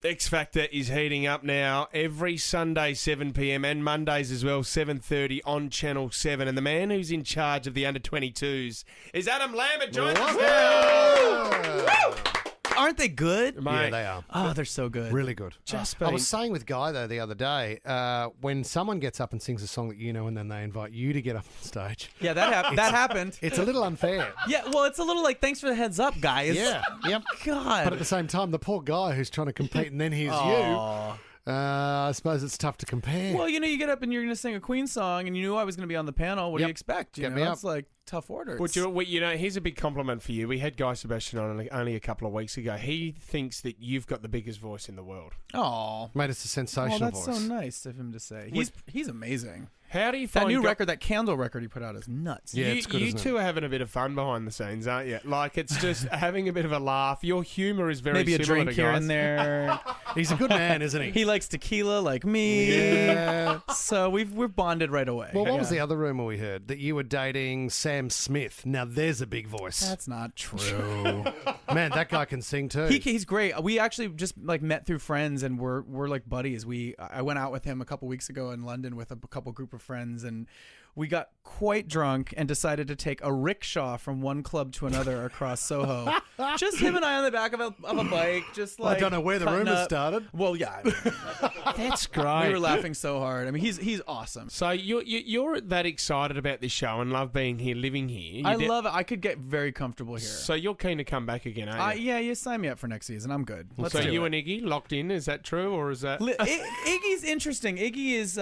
X Factor is heating up now every Sunday 7 p.m. and Mondays as well 7:30 on Channel 7. And the man who's in charge of the under-22s is Adam Lambert. Joins us now. Aren't they good? Mate. Yeah, they are. Oh, they're so good. Really good. Just I been- was saying with Guy, though, the other day, when someone gets up and sings a song that you know and then they invite you to get up on stage, Yeah, that happened. it's a little unfair. Yeah, well, it's a little like, thanks for the heads up, guys. Yeah, yep. God. But at the same time, the poor guy who's trying to compete and then here's you, I suppose it's tough to compare. Well, you get up and you're going to sing a Queen song, and you knew I was going to be on the panel. What do you Yep. expect? Get me up. It's like tough order. Well, here's a big compliment for you. We had Guy Sebastian on only a couple of weeks ago. He thinks that you've got the biggest voice in the world. Oh, Mate, it's a sensational that's voice. so nice of him to say. He's amazing. How do you That find new record, that Candle record he put out, is nuts. Yeah, it's good, You isn't it? two are having a bit of fun behind the scenes, aren't you? Like, it's just having a bit of a laugh. Your humour is very Maybe a similar drink to here Guy's. and there. He's a good man, isn't he? He likes tequila like me. Yeah. So we're bonded right away. Well, what was the other rumour we heard? That you were dating Sam Smith. Now, there's a big voice. That's not true. Man, that guy can sing too. He's great. We actually just like met through friends, and we're like buddies. I went out with him a couple weeks ago in London with a couple group of friends, and we got quite drunk and decided to take a rickshaw from one club to another across Soho. Just him and I on the back of a bike, just like I don't know where the cutting rumour up. started. Well, yeah, I mean, That's great. we were laughing so hard. I mean, he's awesome. So you're that excited about this show and love being here, living here. I love it. I could get very comfortable here. So you're keen to come back again, aren't you? Yeah, you sign me up for next season. I'm good. Let's So do you it. and Iggy locked in? Is that true, or is that? Iggy's interesting. Iggy is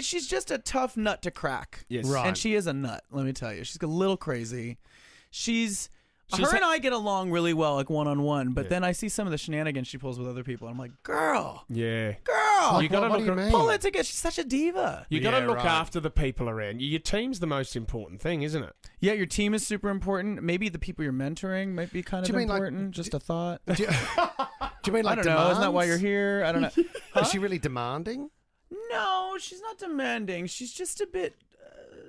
she's just a tough nut to crack. Yes. Right. And she is a nut, let me tell you. She's a little crazy. Her and I get along really well, like one-on-one, but then I see some of the shenanigans she pulls with other people, and I'm like, girl, Yeah. you gotta what do you look at- mean? pull it together. She's such a diva. You got to Yeah, look right. after the people around you. Your team's the most important thing, isn't it? Yeah, your team is super important. Maybe the people you're mentoring might be kind Do of you mean, like, important. Just a thought. Do you mean like I don't know. Isn't that why demands? you're here? I don't know. Is she really demanding? No, she's not demanding. She's just a bit.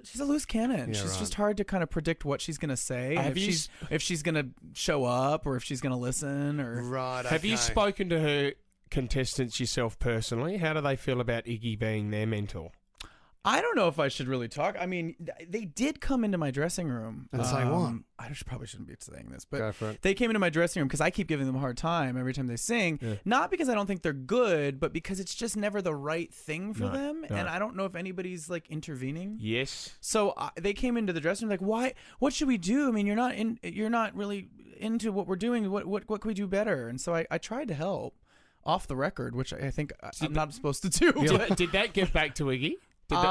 She's a loose cannon. Yeah, She's right. just hard to kind of predict what she's gonna say, and Have you if she's gonna show up or if she's gonna listen or. Right. Have you okay. spoken to her contestants yourself personally? How do they feel about Iggy being their mentor? I don't know if I should really talk. I mean, they did come into my dressing room And say what? Probably shouldn't be saying this, Go but for it. they came into my dressing room because I keep giving them a hard time every time they sing. Yeah. Not because I don't think they're good, but because it's just never the right thing for No, them, no. and I don't know if anybody's like intervening. Yes. So they came into the dressing room like, "Why? What should we do? I mean, you're not really into what we're doing. What can we do better?" And so I tried to help off the record, which I think I'm not supposed to do. Did that get back to Iggy? Did she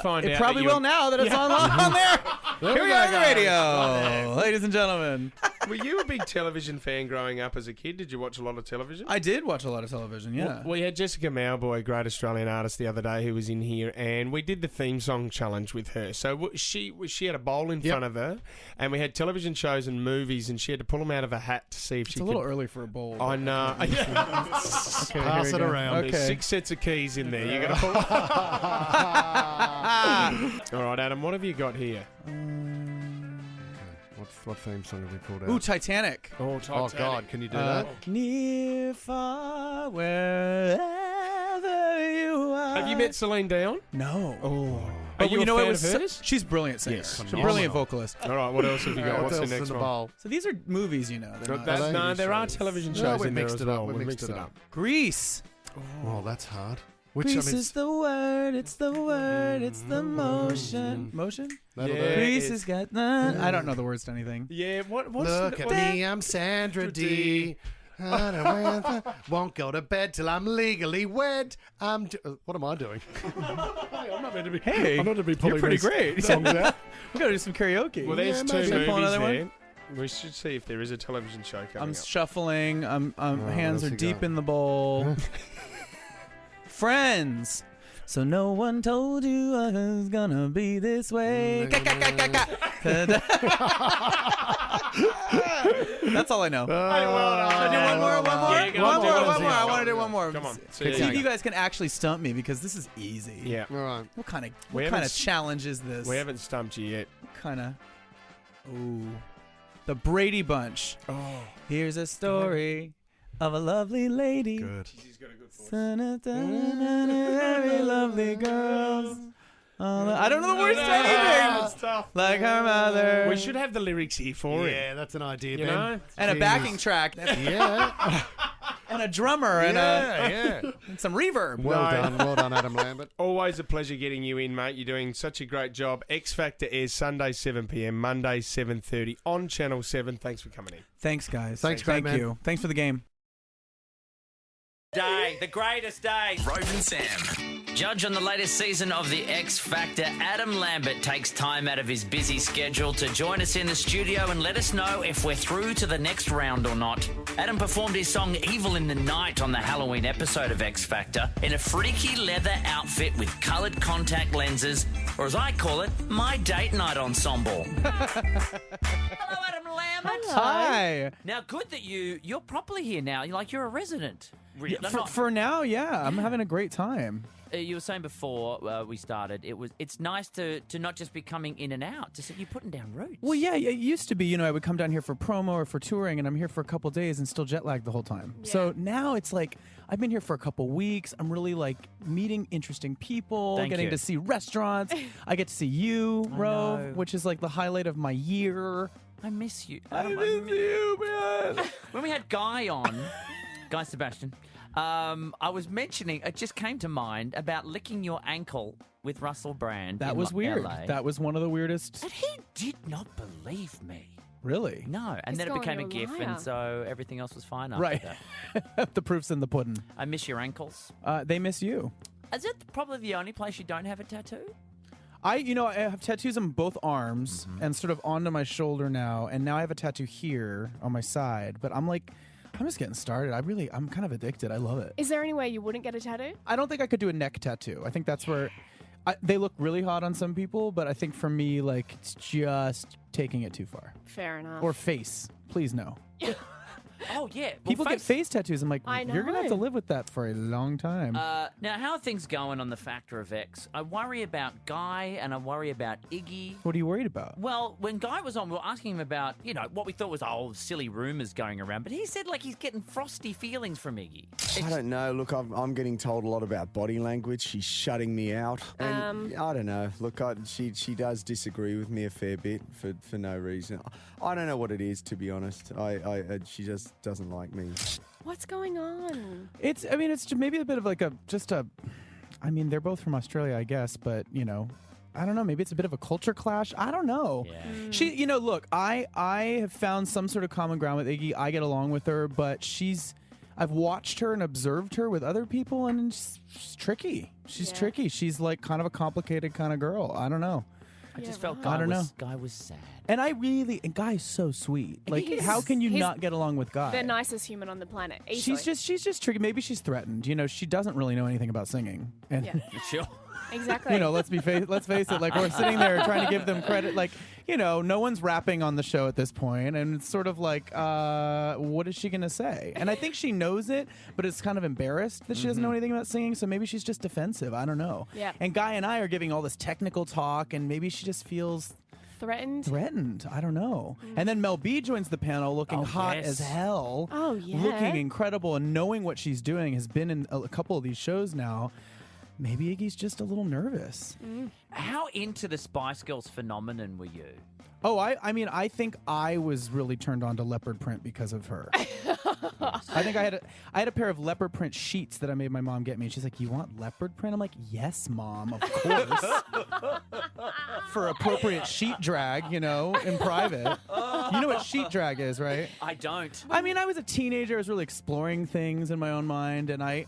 find out? It probably that you will now that it's on there. Here we are on the radio, ladies and gentlemen. Were you a big television fan growing up as a kid? Did you watch a lot of television? I did watch a lot of television. Yeah. We had Jessica Mauboy, great Australian artist, the other day who was in here, and we did the theme song challenge with her. So she had a bowl in front of her, and we had television shows and movies, and she had to pull them out of a hat to see if It's she a could. little early for a bowl. I know. Okay, Pass here we it go. around. Okay. There's 6 sets of keys in there. You got to pull. All right, Adam. What have you got here? What theme song have we pulled out? Ooh, Titanic. Oh, Oh God, can you do that? Near, far, wherever you are. Have you met Celine Dion? No. Oh. But Are you you know a what? fan Was of hers? She's a brilliant singer. Yes. She's a brilliant vocalist. All right, what else have you got? What What's the else next in the one? bowl? So these are movies, you know. They're not- Are they? No, there are shows? television No, shows we in there mixed as it up. well. We We mixed mixed it it up. up. Grease. Oh, that's hard. Which Grease is the word. It's the word. It's the motion. Motion? that'll Yeah. do. Grease it's- has got the. I don't know the words to anything. Yeah, what's Look the, at me, I'm Sandra D. Won't go to bed till I'm legally wed. What am I doing? I'm not meant to be. Hey, I'm not to be pulling you're pretty these great. songs out. We gotta do some karaoke. Well, there's Yeah, two maybe. Should I pull movies another there. one? We should see if there is a television show coming I'm up. shuffling. Hands what's are he deep got? in the bowl. Friends. So no one told you I was gonna be this way. That's all I know. Should I do one more? Yeah, go on, do one One more. more. I want to do one more. Come on. See if you guys can actually stump me because this is easy. Yeah. All right. What kind We of haven't challenge is this? We haven't stumped you yet. Kind of. Ooh. The Brady Bunch. Oh, Here's a story of a lovely lady. Good. she's got a good voice. Very lovely girls. I don't know the words to anything. It's tough. Like her mother. We should have the lyrics here for him. Yeah, that's an idea, You Ben. know? And a backing track. Yeah. And a drummer. Yeah. And some reverb. Well done, Adam Lambert. Always a pleasure getting you in, mate. You're doing such a great job. X Factor airs Sunday 7 p.m, Monday 7:30 on Channel 7. Thanks for coming in. Thanks, guys. Thanks, Thank great man. you. Thanks for the game. Day, the greatest day. Rope and Sam. Judge on the latest season of The X Factor, Adam Lambert takes time out of his busy schedule to join us in the studio and let us know if we're through to the next round or not. Adam performed his song Evil in the Night on the Halloween episode of X Factor in a freaky leather outfit with coloured contact lenses, or as I call it, my date night ensemble. Hello, Adam Lambert. Hi. Now, good that you're properly here now. You're a resident. For now, yeah. I'm having a great time. You were saying before we started, it's nice to not just be coming in and out. You're putting down roots. Well, yeah, it used to be, I would come down here for promo or for touring, and I'm here for a couple days and still jet lagged the whole time. Yeah. So now it's like I've been here for a couple weeks. I'm really meeting interesting people, Thank getting you. to see restaurants. I get to see you, I Rove, know. which is like the highlight of my year. I miss you. I miss you, man. When we had Guy on, Guy Sebastian, I was mentioning, it just came to mind about licking your ankle with Russell Brand. That in was weird. LA. That was one of the weirdest. And he did not believe me. Really? No, and He's then it calling became a you a gif, liar. and so everything else was fine after Right. that. The proof's in the pudding. I miss your ankles. They miss you. Is it probably the only place you don't have a tattoo? I have tattoos on both arms and sort of onto my shoulder now, and now I have a tattoo here on my side. But I'm just getting started. I'm kind of addicted. I love it. Is there any way you wouldn't get a tattoo? I don't think I could do a neck tattoo. I think that's where they look really hot on some people, but I think for me, it's just taking it too far. Fair enough. Or face, please no. Oh, yeah. Well, People get face tattoos. I'm like, I you're gonna have to know. live with that for a long time. Now, how are things going on the Factor of X? I worry about Guy and I worry about Iggy. What are you worried about? Well, when Guy was on, we were asking him about, what we thought was silly rumours going around, but he said he's getting frosty feelings from Iggy. I don't know. Look, I'm getting told a lot about body language. She's shutting me out. And I don't know. Look, she does disagree with me a fair bit for no reason. I don't know what it is, to be honest. She just doesn't like me. What's going on? It's maybe a bit of they're both from Australia, I guess, but I don't know, maybe it's a bit of a culture clash. I don't know. Yeah. She, look, I have found some sort of common ground with Iggy. I get along with her, but I've watched her and observed her with other people, and she's tricky. She's Yeah. tricky. She's kind of a complicated kind of girl. I don't know. I just Yeah, felt right. Guy I don't know. Guy was sad. And Guy is so sweet. He's- How can you he's not get along with Guy? The nicest human on the planet. Easily. She's just tricky. Maybe she's threatened. She doesn't really know anything about singing. And Yeah, Sure. exactly. let's face it. We're sitting there trying to give them credit. No one's rapping on the show at this point, and it's sort of what is she gonna say? And I think she knows it, but it's kind of embarrassed that she doesn't know anything about singing. So maybe she's just defensive. I don't know. Yeah. And Guy and I are giving all this technical talk, and maybe she just feels Threatened. threatened. I don't know. And then Mel B joins the panel looking Oh, hot yes. as hell. Oh, yeah. Looking incredible and knowing what she's doing, has been in a couple of these shows now. Maybe Iggy's just a little nervous. How into the Spice Girls phenomenon were you? Oh, I think I was really turned on to leopard print because of her. I think I had a pair of leopard print sheets that I made my mom get me. And she's like, "You want leopard print?" I'm like, "Yes, Mom, of course." For appropriate sheet drag, in private. You know what sheet drag is, right? I don't. I was a teenager. I was really exploring things in my own mind, and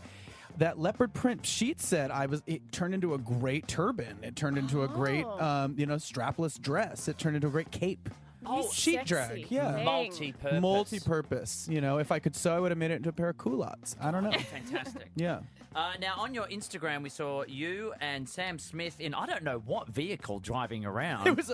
that leopard print sheet set, it turned into a great turban. It turned into a great, strapless dress. It turned into a great cape. Oh, sheet sexy drag, yeah. thing. Multi-purpose. Multi-purpose. If I could sew, I would have made it into a pair of culottes. I don't know. Fantastic. Yeah. Now, on your Instagram, we saw you and Sam Smith in, I don't know what vehicle, driving around. It was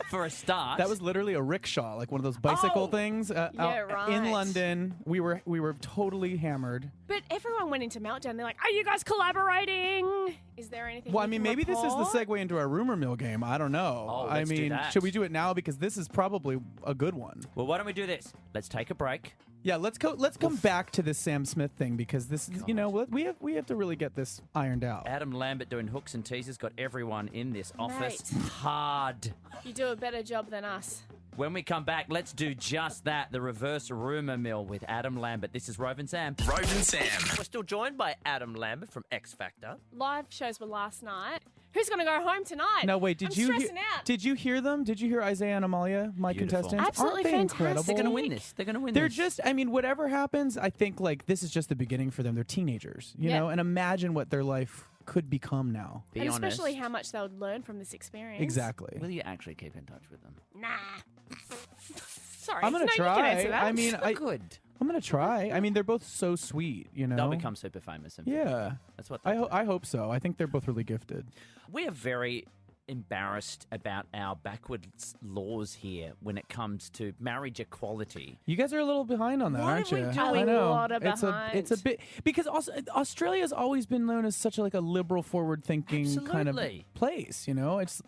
for a start. That was literally a rickshaw, like one of those bicycle things. Yeah, out in right. London. We were totally hammered. But everyone went into meltdown. They're like, "Are you guys collaborating? Is there anything?" Well, I you mean, can maybe this is the report?" segue into our rumor mill game. I don't know. Oh, I let's do mean, that. should we do it now because this is probably a good one? Well, why don't we do this? Let's take a break. Yeah, let's go. Let's come back to this Sam Smith thing because this is, we have to really get this ironed out. Adam Lambert doing hooks and teasers got everyone in this office Mate. hard. You do a better job than us. When we come back, let's do just that, the reverse rumour mill with Adam Lambert. This is Rove and Sam. Rove and Sam. We're still joined by Adam Lambert from X Factor. Live shows were last night. Who's going to go home tonight? No, wait. I'm Did you stressing out. Did you hear them? Did you hear Isaiah and Amalia, my Beautiful. contestants? Absolutely Aren't they fantastic. incredible? They're going to win this. They're going to win They're this. just, I mean, whatever happens, I think like this is just the beginning for them. They're teenagers, you Yeah. know, and imagine what their life could become now. Be and honest. especially how much they would learn from this experience. Exactly. Will you actually keep in touch with them? Nah. Sorry. I'm gonna no, You can try. answer that. I mean, Good. I'm gonna try. I mean, they're both so sweet, you know. They'll become super famous. And Yeah, That's what I hope so. I think they're both really gifted. We are very embarrassed about our backwards laws here when it comes to marriage equality. You guys are a little behind on that, What aren't are we you? doing? I know. A lot of it's behind. a bit because also Australia's always been known as such a liberal, forward-thinking kind of Absolutely. place. You know, it's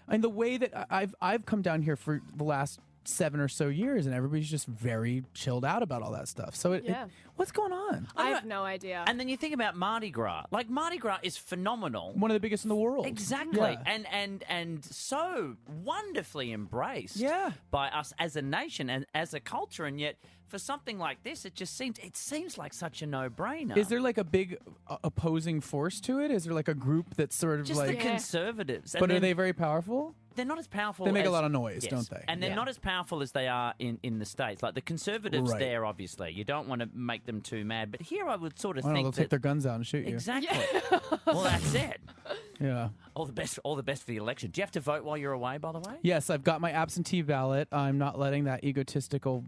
and the way that I've come down here for the last 7 or so years, and everybody's just very chilled out about all that stuff. So Yeah. what's going on? I have no idea. And then you think about Mardi Gras. Like, Mardi Gras is phenomenal. One of the biggest in the world. Exactly. Yeah. And so wonderfully embraced Yeah. by us as a nation and as a culture, and yet for something like this it seems like such a no-brainer. Is there like a big opposing force to it? Is there like a group that's sort of just like the conservatives? And but are then they very powerful? they're not as powerful. They make a as- lot of noise, Yes. don't they? And they're Yeah. not as powerful as they are in the States. Like the conservatives Right. there, obviously. You don't want to make them too mad. But here I would sort of I don't know, think they'll that take their guns out and shoot you. exactly. Well, that's it. Yeah. All the best for the election. Do you have to vote while you're away, by the way? Yes, I've got my absentee ballot. I'm not letting that egotistical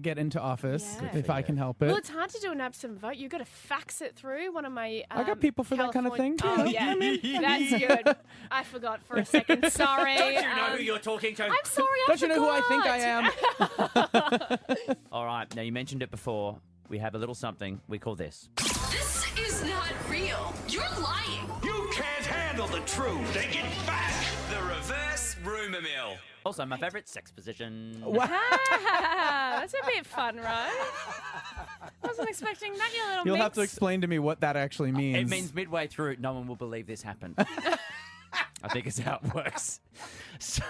get into office Yeah. if I can help it. Well, it's hard to do an absent vote. You've got to fax it through. One of my I got people for that kind of thing, California- too. Oh, yeah. That's good. I forgot for a second. Sorry. Don't you know who you're talking to? I'm sorry. Don't you know who I think I am? All right. Now, you mentioned it before. We have a little something we call this. This is not real. You're lying. You can't handle the truth. Take it back. The reverse rumor mill. Also, my favourite sex position. That's a bit fun, right? Wasn't expecting that, you little You'll minx. have to explain to me what that actually means. It means midway through, no one will believe this happened. I think it's how it works. So,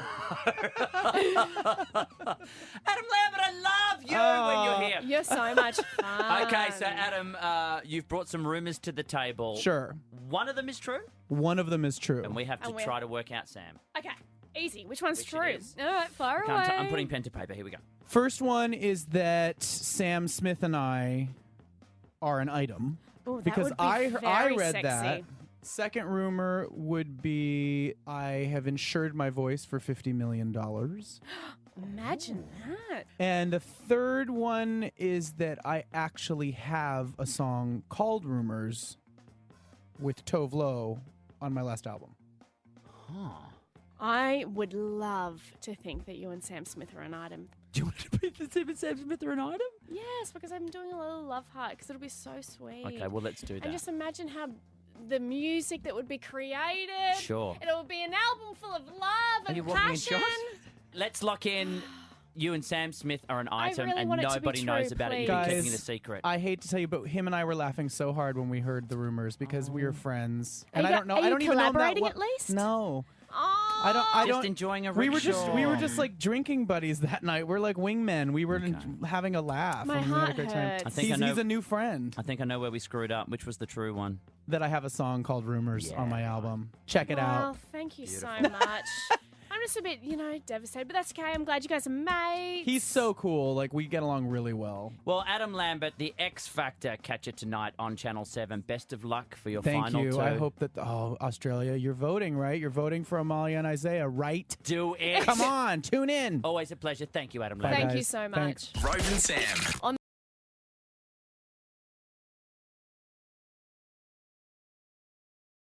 Adam Lambert, I love you when you're here. You're so much fun. Okay, so Adam, you've brought some rumours to the table. Sure. One of them is true, One of them is true. and we have to And we're- try to work out Sam. Okay, easy. Which one's Which it true? is. All right, far away. I'm putting pen to paper. Here we go. First one is that Sam Smith and I are an item. Ooh, that because would be I very read sexy. that. Second rumor would be I have insured my voice for $50 million. Imagine that. And the third one is that I actually have a song called Rumors with Tove Lo on my last album. I would love to think that you and Sam Smith are an item. Do you want to be the Sam Smith or an item? Yes, because I'm doing a little love heart because it'll be so sweet. Okay, well, let's do that. And just imagine how the music that would be created. Sure. It'll be an album full of love and you want me in passion. shots? Let's lock in. You and Sam Smith are an item, really and want it to be nobody true, knows about it. You've been please. keeping it a Guys, secret. I hate to tell you, but him and I were laughing so hard when we heard the rumors because we were friends. Are And you I don't know. are I don't you even know him that collaborating well. at least? No. Oh, I Just don't. enjoying a We rickshaw. were just like drinking buddies that night. We're like wingmen. We were having a laugh. My and we had a heart great time. hurts. I think I know- He's a new friend I think I know where we screwed up. Which was the true one? that I have a song called Rumors on my album. Check it Well, out. thank you so much. I'm just a bit, devastated, but that's okay. I'm glad you guys are mates. He's so cool. Like we get along really well. Well, Adam Lambert, the X Factor, catch it tonight on Channel 7. Best of luck for your Thank final you. two. I hope that Australia, you're voting, right? You're voting for Amalia and Isaiah, right? Do it. Come on, tune in. Always a pleasure. Thank you, Adam Bye, Lambert. Thank you guys. so Thanks. much. Rove and Sam.